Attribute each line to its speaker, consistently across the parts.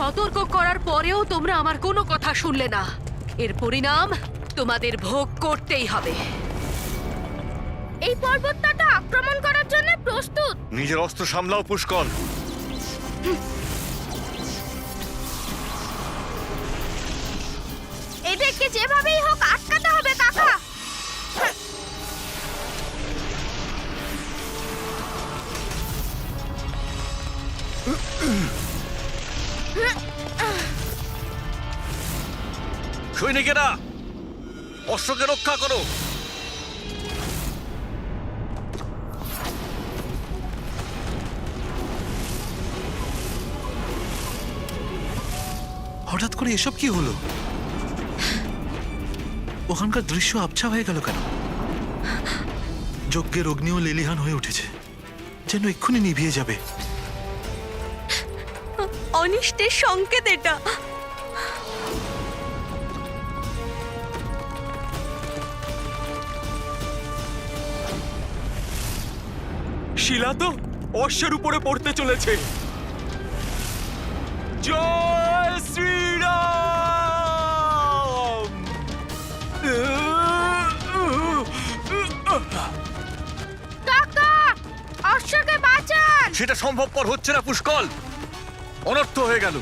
Speaker 1: সতর্ক করার পরেও তোমরা আমার কোনো কথা শুনলে না। এর পরিণাম তোমাদের ভোগ করতেই হবে।
Speaker 2: এই পর্বতটা আক্রমণ করার জন্য প্রস্তুত।
Speaker 3: নিজের অস্ত্র সামলাও পুষ্কর।
Speaker 2: এদেরকে যেভাবেই হোক আটকাতে হবে কাকা।
Speaker 3: সৈনিকেরা, অস্ত্রকে রক্ষা করো।
Speaker 4: হঠাৎ করে এসব কি হলো? ওখানকার দৃশ্য আবছা হয়ে গেল কেন? যজ্ঞের অগ্নিও লেলিহান হয়ে উঠেছে, যেন এক্ষুনি নিভিয়ে যাবে।
Speaker 1: অনিষ্টের সংকেত এটা।
Speaker 5: শিলা তো অশ্বের উপরে পড়তে চলেছে। জয় শ্রীরাম!
Speaker 2: কাকা, অশ্বকে বাঁচান।
Speaker 3: সেটা সম্ভবপর হচ্ছে না পুষ্কর, অনর্থ হয়ে গেল।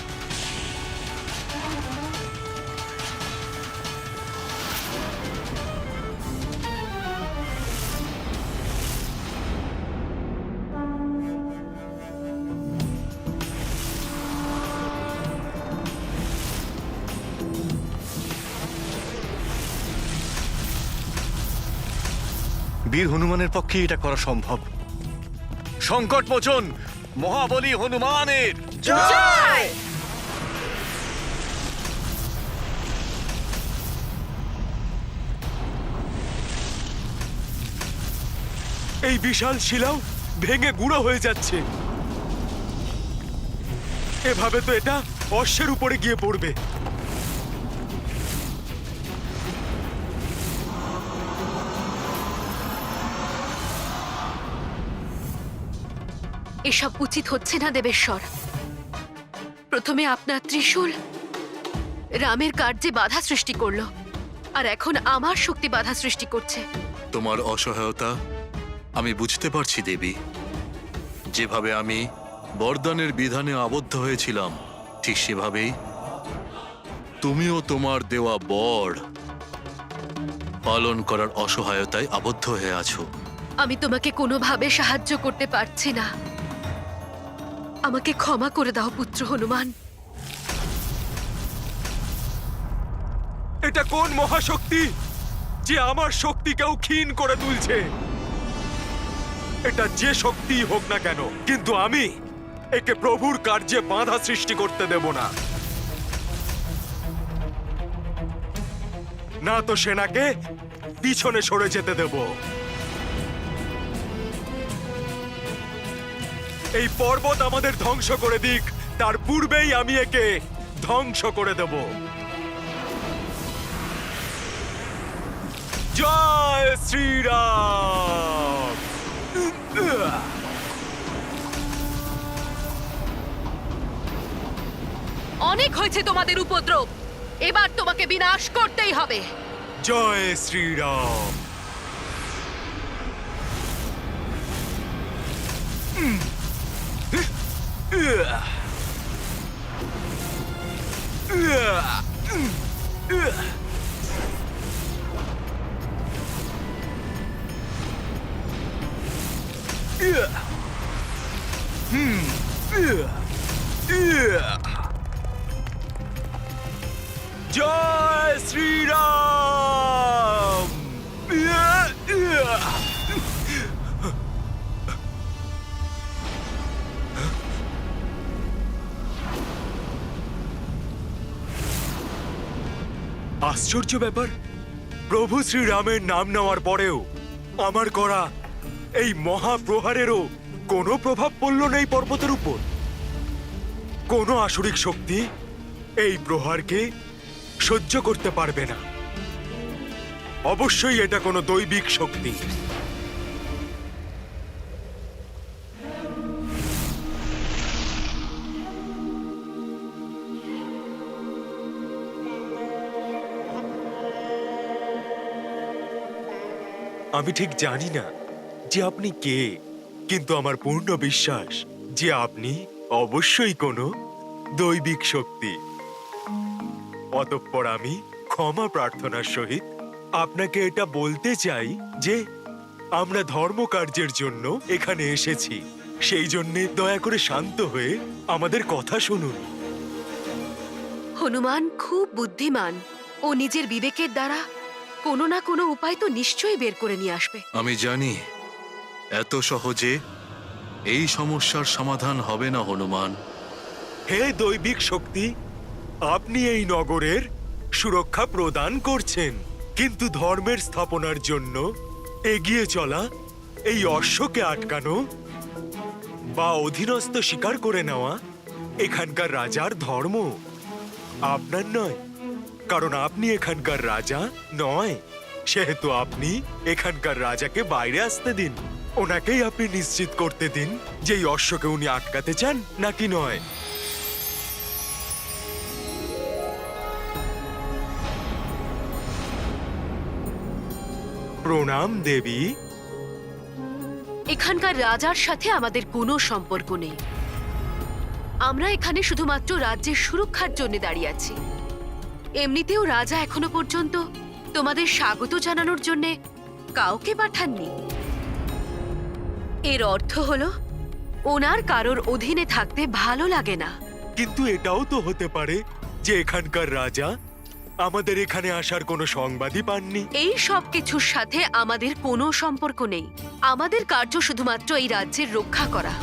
Speaker 3: বীর হনুমানের পক্ষে এটা করা সম্ভব। সংকট মোচন মহাবলী হনুমানের
Speaker 2: জয়!
Speaker 5: এই বিশাল শিলাও ভেঙে গুঁড়ো হয়ে যাচ্ছে। এভাবে তো এটা অশ্বের উপরে গিয়ে পড়বে।
Speaker 1: এসব উচিত হচ্ছে না দেবেশ্বর। প্রথমে আপনার ত্রিশূল রামের কার্যে বাধা সৃষ্টি করলো, আর এখন আমার শক্তি বাধা সৃষ্টি করছে।
Speaker 4: তোমার অসহায়তা আমি বুঝতে পারছি দেবী। যেভাবে আমি বরদানের বিধানে আবদ্ধ হয়েছিলাম, ঠিক সেভাবেই তুমিও তোমার দেওয়া বর পালন করার অসহায়তায় আবদ্ধ হয়ে আছো।
Speaker 1: আমি তোমাকে কোনোভাবে সাহায্য করতে পারছি না। আমাকে ক্ষমা করে দাও পুত্র হনুমান।
Speaker 5: এটা কোন মহাশক্তি যে আমার শক্তিকেও ক্ষীণ করে তুলছে? এটা যে শক্তিই হোক না কেন, কিন্তু আমি একে প্রভুর কার্যে বাধা সৃষ্টি করতে দেব না। না তো সেনাকে পিছনে সরে যেতে দেব। এই পর্বত আমাদের ধ্বংস করে দিক, তার পূর্বেই আমি একে ধ্বংস করে দেব। জয় শ্রীরাম!
Speaker 1: অনেক হয়েছে তোমাদের উপদ্রব, এবার তোমাকে বিনাশ করতেই হবে।
Speaker 5: জয় শ্রীরাম! জয় শ্রীরাম! আশ্চর্য ব্যাপার, প্রভু শ্রীরামের নাম নেওয়ার পরেও আমার করা এই মহাপ্রহারেরও কোনো প্রভাব পড়ল না এই পর্বতের উপর। কোনো আসুরিক শক্তি এই প্রহারকে সহ্য করতে পারবে না। অবশ্যই এটা কোনো দৈবিক শক্তি। আমি ঠিক জানি না যে আপনি কে, কিন্তু আমার পূর্ণ বিশ্বাস যে আপনি অবশ্যই কোনো দৈবিক শক্তি। অতঃপর আমি ক্ষমা প্রার্থনার সহিত আপনাকে এটা বলতে চাই যে আমরা ধর্মকার্যের জন্য এখানে এসেছি। সেই জন্যে দয়া করে শান্ত হয়ে আমাদের কথা শুনুন।
Speaker 1: হনুমান খুব বুদ্ধিমান। ও নিজের বিবেকের দ্বারা কোনো না কোনো উপায় তো নিশ্চয়ই বের করে নিয়ে আসবে।
Speaker 4: আমি জানি এত সহজে এই সমস্যার সমাধান হবে না হনুমান।
Speaker 5: হে দৈবিক শক্তি, আপনি এই নগরের সুরক্ষা প্রদান করছেন, কিন্তু ধর্মের স্থাপনার জন্য এগিয়ে চলা এই অশ্বকে আটকানো বা অধীনস্থ স্বীকার করে নেওয়া এখানকার রাজার ধর্ম, আপনার নয়। কারণ আপনি এখানকার রাজা নয়, সেহেতু আপনি এখানকার রাজাকে বাইরে আসতে দিন। ওনাকেই আপনি নিশ্চিত করতে দিন যে এই অশ্বকে উনি আটকাতে চান নাকি নয়। প্রণাম দেবী।
Speaker 1: এখানকার রাজার সাথে আমাদের কোনো সম্পর্ক নেই। আমরা এখানে শুধুমাত্র রাজ্যের সুরক্ষার জন্য দাঁড়িয়ে আছি। এমনিতেও রাজা এখনো পর্যন্ত তোমাদের স্বাগত জানানোর জন্য কাউকে পাঠাননি। এর অর্থ হলো ওনার কারোর অধীনে থাকতে ভালো লাগে না।
Speaker 5: কিন্তু এটাও তো হতে পারে যে এখানকার রাজা আমাদের এখানে আসার কোনো সংবাদই পাননি।
Speaker 1: এই সব কিছুর সাথে আমাদের কোনো সম্পর্ক নেই। আমাদের কার্য শুধুমাত্র এই রাজ্যের রক্ষা করা।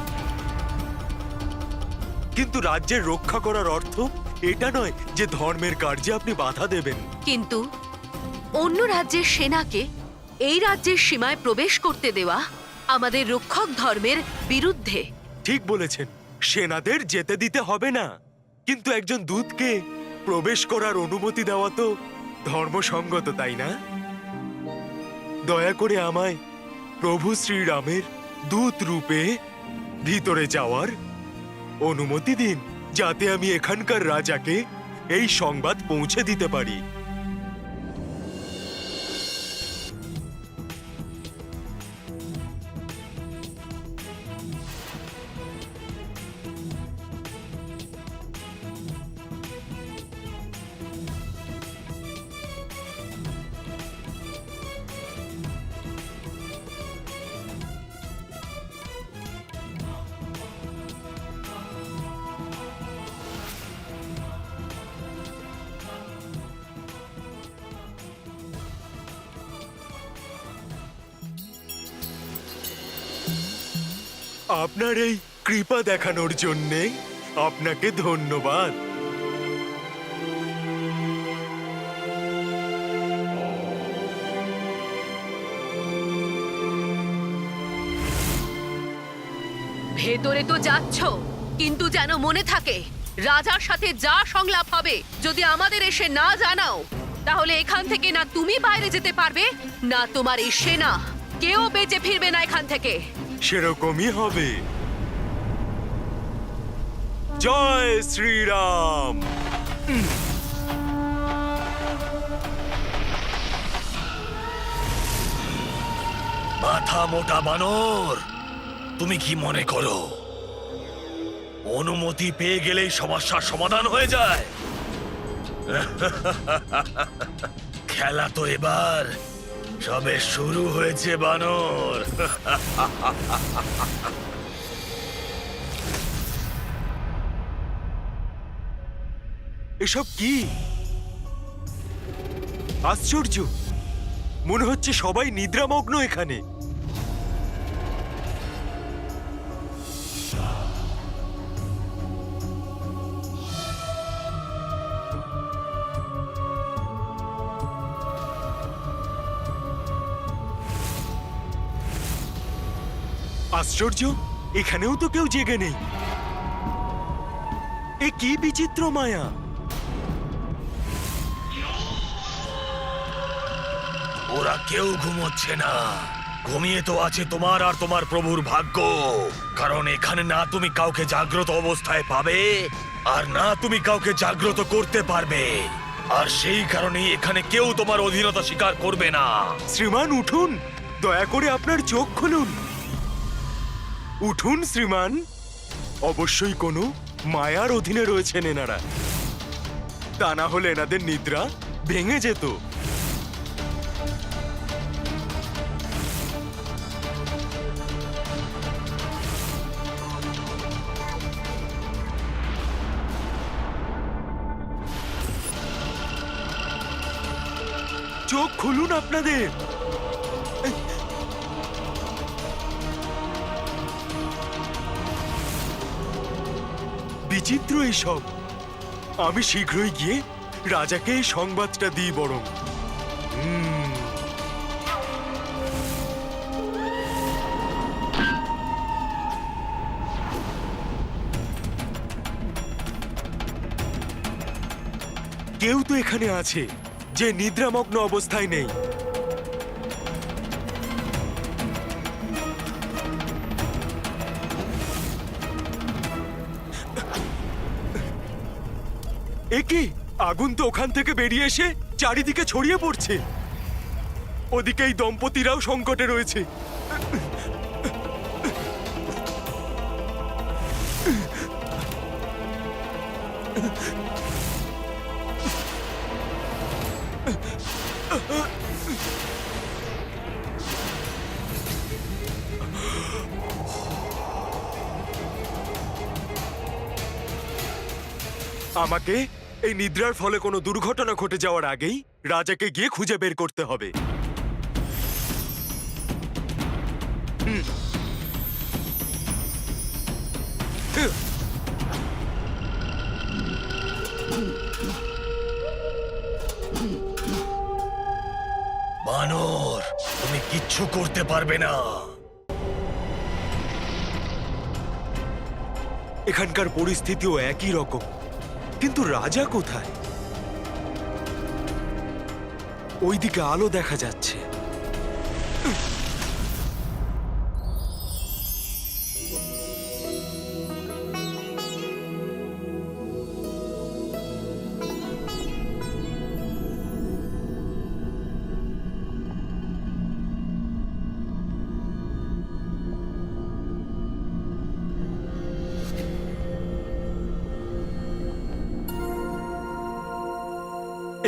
Speaker 5: কিন্তু রাজ্যের রক্ষা করার অর্থ এটা নয় যে ধর্মের কার্যে আপনি বাধা দেবেন।
Speaker 1: কিন্তু অন্য রাজ্যের সেনাকে এই রাজ্যের সীমায় প্রবেশ করতে দেওয়া আমাদের রক্ষক ধর্মের বিরুদ্ধে।
Speaker 5: ঠিক বলেছেন, সেনাদের যেতে দিতে হবে না, কিন্তু একজন দূতকে প্রবেশ করার অনুমতি দেওয়া তো ধর্মসঙ্গত, তাই না? দয়া করে আমায় প্রভু শ্রীরামের দূত রূপে ভিতরে যাওয়ার অনুমতি দিন, যাতে আমি এখানকার রাজাকে এই সংবাদ পৌঁছে দিতে পারি। আপনার এই কৃপা দেখানোর জন্যে আপনাকে ধন্যবাদ।
Speaker 1: ভেতরে তো যাচ্ছ, কিন্তু যেন মনে থাকে রাজার সাথে যা সংলাপ হবে যদি আমাদের এসে না জানাও, তাহলে এখান থেকে না তুমি বাইরে যেতে পারবে, না তোমার এই সেনা। কেউ বেঁচে ফিরবে না এখান থেকে।
Speaker 5: সেরকমই হবে। জয় শ্রীরাম।
Speaker 3: মাথা মোটা বানর, তুমি কি মনে করো অনুমতি পেয়ে গেলেই সমস্যার সমাধান হয়ে যায়? খেলা তো এবার সবে শুরু হয়েছে বানর।
Speaker 5: এসব কি আশ্চর্য! মনে হচ্ছে সবাই নিদ্রামগ্ন এখানে। আশ্চর্য, এখানেও তো কেউ জেগে নেই। এ কি বিচিত্র মায়া!
Speaker 3: ওরা কেউ ঘুমোচ্ছে না। ঘুমিয়ে তো আছে তোমার আর তোমার প্রভুর ভাগ্য। কারণ এখানে না তুমি কাউকে জাগ্রত অবস্থায় পাবে, আর না তুমি কাউকে জাগ্রত করতে পারবে। আর সেই কারণেই এখানে কেউ তোমার অধীনতা স্বীকার করবে না।
Speaker 5: শ্রীমান উঠুন, দয়া করে আপনার চোখ খুলুন। উঠুন শ্রীমান। অবশ্যই কোনো মায়ার অধীনে রয়েছেন এনারা, তা না হলে এনাদের নিদ্রা ভেঙে যেত। চোখ খুলুন আপনাদের। বিচিত্র এইসব। আমি শীঘ্রই গিয়ে রাজাকে এই সংবাদটা দিই বরং। কেউ তো এখানে আছে যে নিদ্রামগ্ন অবস্থায় নেই। একি আগুন তো ওখান থেকে বেরিয়ে এসে চারিদিকে ছড়িয়ে পড়ছে। ওদিকে এই দম্পতিরাও সংকটে রয়েছে। আমাকে এই নিদ্রার ফলে কোনো দুর্ঘটনা ঘটে যাওয়ার আগেই রাজাকে গিয়ে খুঁজে বের করতে হবে।
Speaker 3: বানর, তুমি কিচ্ছু করতে পারবে না।
Speaker 5: এখানকার পরিস্থিতিও একই রকম, কিন্তু রাজা কোথায়? ওইদিকে আলো দেখা যাচ্ছে।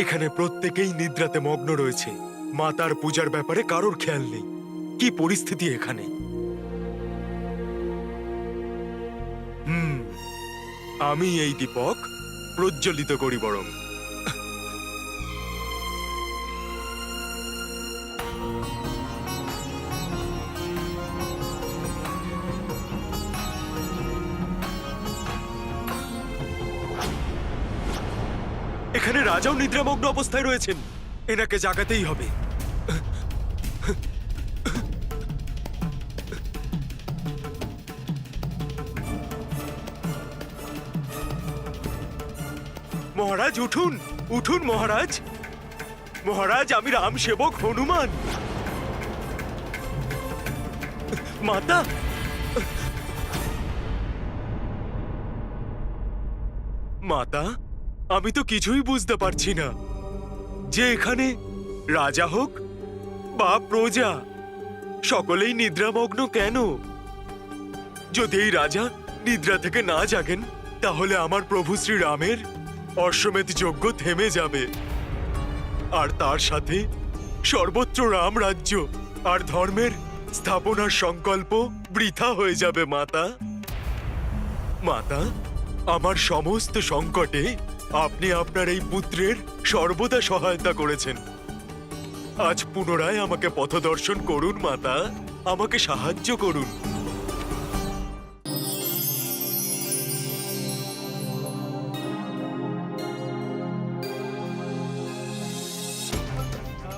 Speaker 5: এখানে প্রত্যেকেই নিদ্রাতে মগ্ন রয়েছে। মাতার পূজার ব্যাপারে কারোর খেয়াল নেই। কি পরিস্থিতি এখানে! আমি এই দীপক প্রজ্বলিত করি বরং। এখানে রাজাও নিদ্রামগ্ন অবস্থায় রয়েছেন। এনাকে জাগাতেই হবে। মহারাজ উঠুন, উঠুন মহারাজ। মহারাজ, আমি রাম সেবক হনুমান। মাতা, মাতা, আমি তো কিছুই বুঝতে পারছি না যে এখানে রাজা হোক বা প্রজা, সকলেই নিদ্রামগ্ন কেন? যদি এই রাজা নিদ্রা থেকে না জাগেন, তাহলে আমার প্রভু শ্রীরামের অশ্বমেধ যজ্ঞ থেমে যাবে, আর তার সাথে সর্বত্র রাম রাজ্য আর ধর্মের স্থাপনার সংকল্প বৃথা হয়ে যাবে। মাতা, মাতা, আমার সমস্ত সংকটে আপনি আপনার এই পুত্রের সর্বদা সহায়তা করেছেন। আজ পুনরায় আমাকে পথদর্শন করুন মাতা, আমাকে সাহায্য করুন।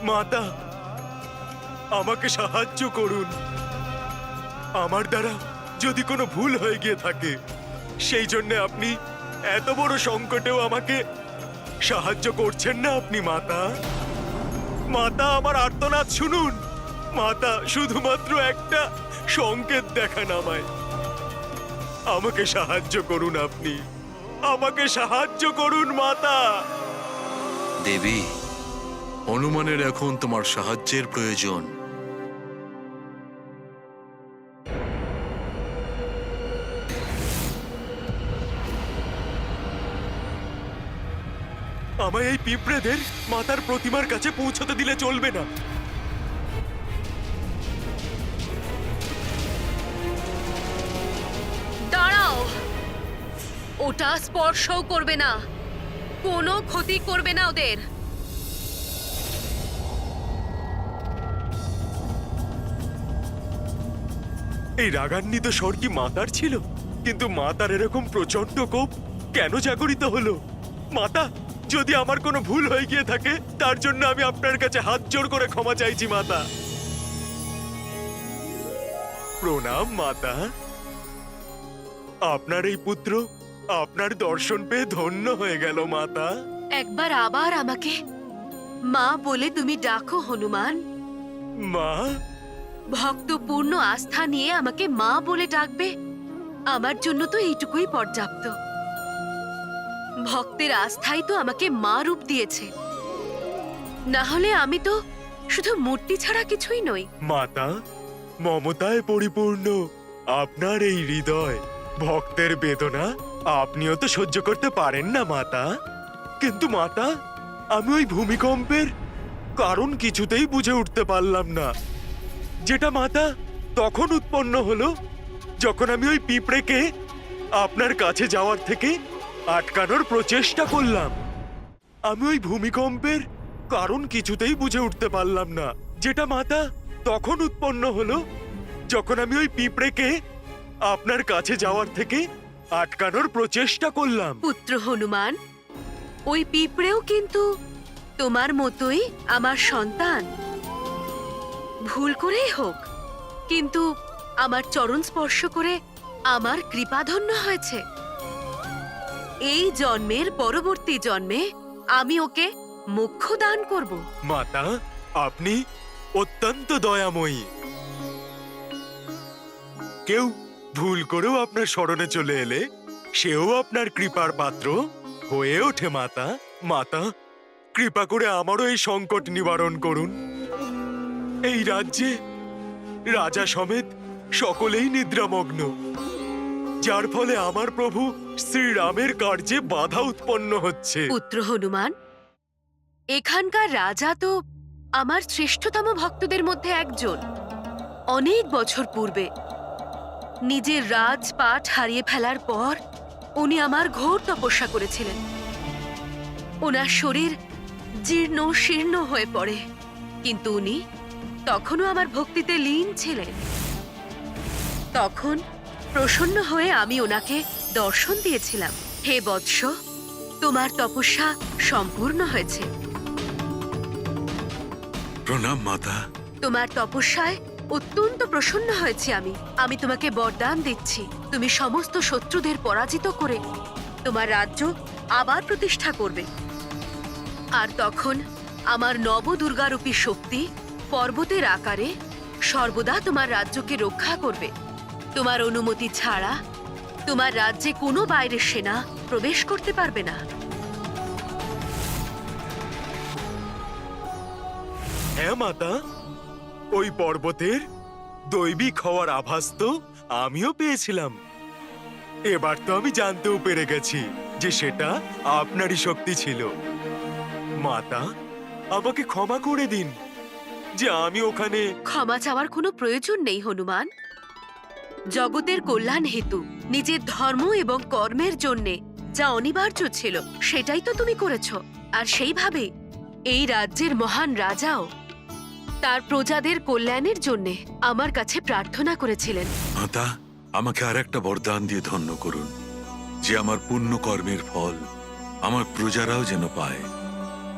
Speaker 5: মাতা, আমাকে সাহায্য করুন। আমার দ্বারা যদি কোনো ভুল হয়ে গিয়ে থাকে, সেই জন্য আপনি এত বড় সংকটেও আমাকে সাহায্য করছেন না আপনি। মাতা, মাতা, আমার আর্তনাদ শুনুন। মাতা, শুধুমাত্র একটা সংকেত দেখান আমায়। আমাকে সাহায্য করুন আপনি, আমাকে সাহায্য করুন মাতা।
Speaker 4: দেবী, হনুমানের এখন তোমার সাহায্যের প্রয়োজন।
Speaker 5: আমায় এই পিঁপড়েদের মাতার প্রতিমার কাছে পৌঁছতে দিলে চলবে না।
Speaker 1: দাঁড়াও, ওটা স্পর্শও করবে না, কোনো ক্ষতি করবে না ওদের।
Speaker 5: এই রাগান্বিত স্বর কি মাতার ছিল? কিন্তু মাতার এরকম প্রচন্ড কোপ কেন জাগরিত হলো? মাতা, যদি আমার কোনো ভুল হয়ে গিয়ে থাকে তার জন্য আমি আপনার কাছে হাত জোড় করে ক্ষমা চাইছি মাতা। প্রণাম মাতা। আপনার এই পুত্র আপনার দর্শন পেয়ে ধন্য হয়ে গেল মাতা।
Speaker 1: একবার আবার আমাকে মা বলে তুমি ডাকো হনুমান।
Speaker 5: মা,
Speaker 1: ভক্তপূর্ণ আস্থা নিয়ে আমাকে মা বলে ডাকবে, আমার জন্য তো এইটুকুই পর্যাপ্ত। ভক্তের আস্থাই তো আমাকে মা রূপ দিয়েছে, না হলে আমি তো শুধু মূর্তি ছাড়া কিছুই নই।
Speaker 5: মাতা, মমতায় পরিপূর্ণ আপনার এই হৃদয়, ভক্তের বেদনা আপনিও তো সহ্য করতে পারেন না মাতা। কিন্তু মাতা, আমি ওই ভূমিকম্পের কারণ কিছুতেই বুঝে উঠতে পারলাম না, যেটা মাতা তখন উৎপন্ন হলো যখন আমি ওই পিঁপড়েকে আপনার কাছে যাওয়ার থেকে আটকানোর প্রচেষ্টা করলাম। আমি ওই ভূমিকম্পের কারণ কিছুতেই বুঝে উঠতে পারলাম না, যেটা মাতা তখন উৎপন্ন হলো যখন আমি ওই পিঁপড়েকে আপনার কাছে যাওয়ার থেকে আটকানোর প্রচেষ্টা করলাম।
Speaker 1: পুত্র হনুমান, ওই পিঁপড়েও কিন্তু তোমার মতোই আমার সন্তান। ভুল করেই হোক, কিন্তু আমার চরণ স্পর্শ করে আমার কৃপাধন্য হয়েছে। এই জন্মের পরবর্তী জন্মে আমি ওকে মোক্ষ দান করব।
Speaker 5: মাতা, আপনি অত্যন্ত দয়াময়ী। কেউ ভুল করেও আপনার স্মরণে চলে এলে সেও আপনার কৃপার পাত্র হয়ে ওঠে মাতা। মাতা, কৃপা করে আমারও এই সংকট নিবারণ করুন। এই রাজ্যে রাজা সমেত সকলেই নিদ্রামগ্ন, যার ফলে আমার প্রভু শ্রীরামের কার্যে বাধা উৎপন্ন হচ্ছে।
Speaker 1: পুত্র হনুমান, এখানকার রাজা তো আমার শ্রেষ্ঠতম ভক্তদের মধ্যে একজন। অনেক বছর পূর্বে নিজের রাজপাট হারিয়ে ফেলার পর উনি আমার ঘোর তপস্যা করেছিলেন। ওনার শরীর জীর্ণ শীর্ণ হয়ে পড়ে, কিন্তু উনি তখনও আমার ভক্তিতে লীন ছিলেন। তখন প্রসন্ন হয়ে আমি ওনাকে দর্শন দিয়েছিলাম। হে বৎস, তোমার তপস্যা সম্পূর্ণ হয়েছে।
Speaker 4: প্রণাম মাতা।
Speaker 1: তোমার তপস্যায় অত্যন্ত প্রসন্ন হয়েছি আমি তোমাকে বরদান দিচ্ছি, তুমি সমস্ত শত্রুদের পরাজিত করে তোমার রাজ্য আবার প্রতিষ্ঠা করবে। আর তখন আমার নবদুর্গারূপী শক্তি পর্বতের আকারে সর্বদা তোমার রাজ্যকে রক্ষা করবে। তোমার অনুমতি ছাড়া তোমার রাজ্যে কোনো বাইরের সেনা প্রবেশ করতে পারবে না।
Speaker 5: হ্যাঁ মাতা, ওই পর্বতের দৈবিক হওয়ার আভাস তো আমিও পেয়েছিলাম। এবার তো আমি জানতেও পেরে গেছি যে সেটা আপনারই শক্তি ছিল। মাতা, আমাকে ক্ষমা করে দিন যে আমি ওখানে।
Speaker 1: ক্ষমা চাওয়ার কোনো প্রয়োজন নেই হনুমান। জগতের কল্যাণ হেতু নিজের ধর্ম এবং কর্মের জন্যে যা অনিবার্য ছিল সেটাই তো তুমি করেছ। আর সেইভাবে এই রাজ্যের মহান রাজাও তার প্রজাদের কল্যাণের জন্যে আমার কাছে প্রার্থনা করেছিলেন।
Speaker 4: মাতা, আমাকে আর একটা বরদান দিয়ে ধন্য করুন, যে আমার পুণ্য কর্মের ফল আমার প্রজারাও যেন পায়।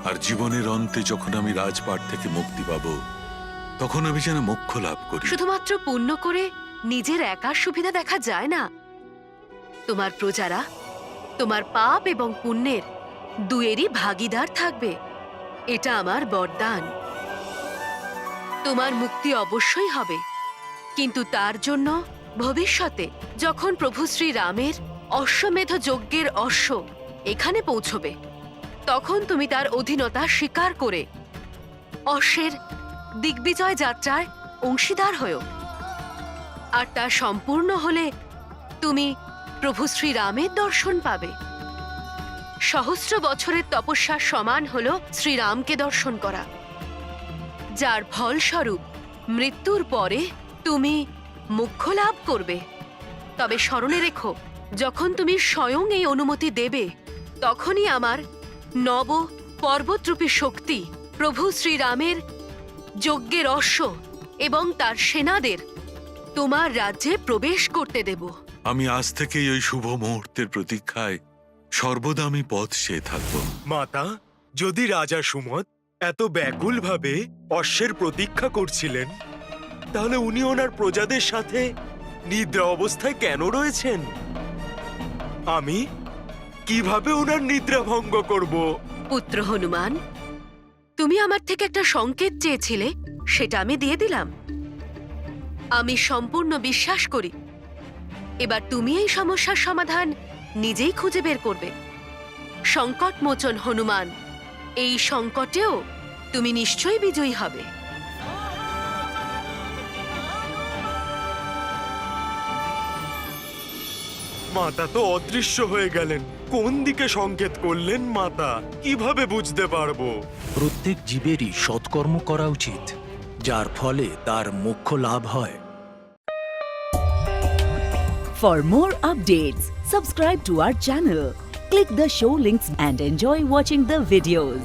Speaker 4: আর জীবনের অন্তে যখন আমি রাজপাট থেকে মুক্তি পাব, তখন আমি যেন মোক্ষ লাভ করি।
Speaker 1: শুধুমাত্র পুণ্য করে নিজের একার সুবিধা দেখা যায় না, তোমার প্রজারা তোমার পাপ এবং পুণ্যের দুয়েরই ভাগীদার থাকবে। এটা আমার বরদান। তোমার মুক্তি অবশ্যই হবে, কিন্তু তার জন্য ভবিষ্যতে যখন প্রভু শ্রীরামের অশ্বমেধ যজ্ঞের অশ্ব এখানে পৌঁছবে, তখন তুমি তার অধীনতা স্বীকার করে অশ্বের দিগ্বিজয় যাত্রার অংশীদার হও। আর তা সম্পূর্ণ হলে তুমি প্রভু শ্রীরামের দর্শন পাবে। সহস্র বছরের তপস্যার সমান হলো শ্রীরামকে দর্শন করা, যার ফলস্বরূপ মৃত্যুর পরে তুমি মোক্ষ লাভ করবে। তবে স্মরণে রেখো, যখন তুমি স্বয়ং এই অনুমতি দেবে, তখনই আমার নব পর্বতরূপী শক্তি প্রভু শ্রীরামের যজ্ঞের অশ্ব এবং তার সেনাদের তোমার রাজ্যে প্রবেশ করতে দেব।
Speaker 4: আমি আজ থেকেই ওই শুভ মুহূর্তের প্রতীক্ষায় সর্বদা আমি পথ চেয়ে থাকব।
Speaker 5: মাতা, যদি রাজা সুমত এত ব্যাকুলভাবে অশ্বের প্রতীক্ষা করছিলেন, তাহলে উনি ওনার প্রজাদের সাথে নিদ্রা অবস্থায় কেন রয়েছেন? আমি কিভাবে ওনার নিদ্রা ভঙ্গ করব?
Speaker 1: পুত্র হনুমান, তুমি আমার থেকে একটা সংকেত চেয়েছিলে, সেটা আমি দিয়ে দিলাম। আমি সম্পূর্ণ বিশ্বাস করি এবার তুমি এই সমস্যার সমাধান নিজেই খুঁজে বের করবে। সংকট মোচন হনুমান, এই সংকটেও তুমি নিশ্চয়ই বিজয়ী হবে।
Speaker 5: মাতা তো অদৃশ্য হয়ে গেলেন। কোন দিকে সংকেত করলেন মাতা? কিভাবে বুঝতে পারবো?
Speaker 6: প্রত্যেক জীবেরই সৎকর্ম করা উচিত, যার ফলে তার মোক্ষ লাভ হয়।
Speaker 7: For more updates, subscribe to our channel, click the show links and enjoy watching the videos.